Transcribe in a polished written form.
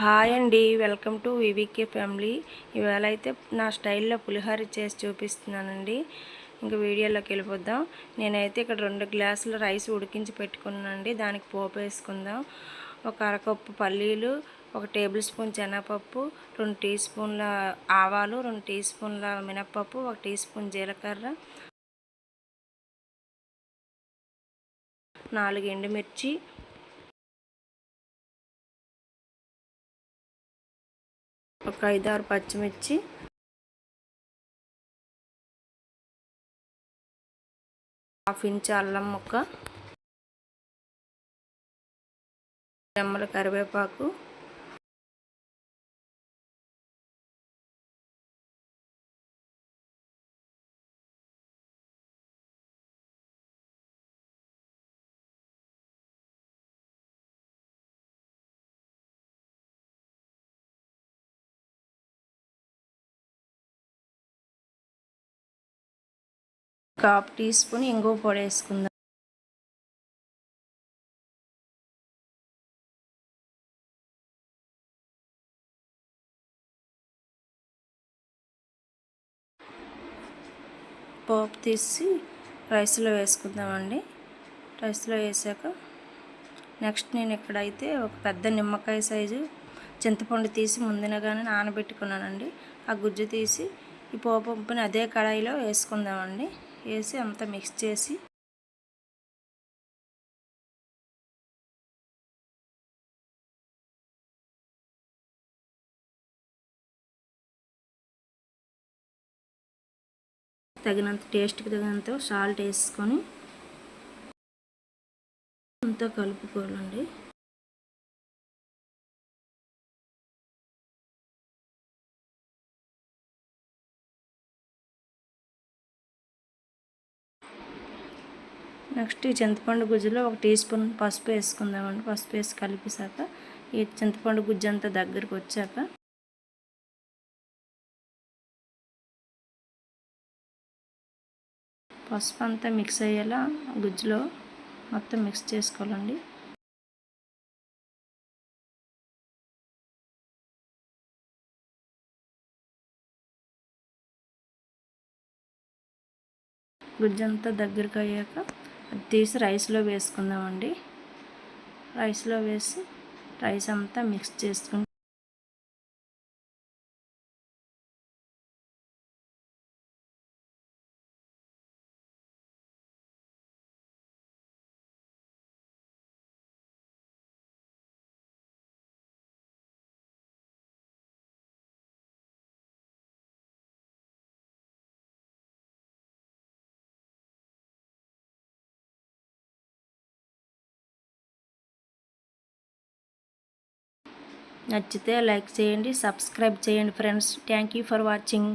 Hi అండి, welcome to VVK family. ఇవాళ అయితే నా స్టైల్లో పులిహోర చేసి చూపిస్తున్నానండి. ఇంకా వీడియోలోకి వెళ్ళిపోద్దాం. నేనైతే ఇక్కడ 2 గ్లాసుల రైస్ ఉడికించి పెట్టుకున్నానండి. దానికి పోపు వేసుకుందాం. ఒక అరకప్పు పల్లీలు, 1 టేబుల్ స్పూన్ శనగపప్పు, 2 టీ స్పూన్ల ఆవాలు, 2 టీ స్పూన్ల మినప్పప్పు, 1 టీ స్పూన్ జీలకర్ర, 4 ఎండుమిర్చి, ఒక 5-6 పచ్చిమిర్చి, హాఫ్ ఇంచ్ అల్లం ముక్క, రెమ్మల కరివేపాకు, ఒక హాఫ్ టీ స్పూన్ ఇంగువ పొడి వేసుకుందాం. పోపు తీసి రైస్లో వేసుకుందామండి. రైస్లో వేసాక నెక్స్ట్ నేను ఇక్కడైతే ఒక పెద్ద నిమ్మకాయ సైజు చింతపండు తీసి ముందుగానే నానబెట్టుకున్నానండి. ఆ గుజ్జు తీసి ఈ పోపుని అదే కడాయిలో వేసుకుందామండి. వేసి అంతా మిక్స్ చేసి తగినంత టేస్ట్కి తగినంత సాల్ట్ వేసుకొని అంతా కలుపుకోవాలండి. నెక్స్ట్ ఈ చింతపండు గుజ్జులో 1 టీ స్పూన్ పసుపు వేసుకుందామండి. పసుపు వేసి కలిపేసాక ఈ చింతపండు గుజ్జు అంతా దగ్గరికి వచ్చాక పసుపు అంతా మిక్స్ అయ్యేలా గుజ్జులో మొత్తం మిక్స్ చేసుకోవాలండి. గుజ్జంతా దగ్గరికి అయ్యాక అది తీసి రైస్లో వేసుకుందామండి. రైస్లో వేసి రైస్ అంతా మిక్స్ చేసుకుని నచ్చితే లైక్ చేయండి, సబ్స్క్రైబ్ చేయండి friends. Thank you for watching.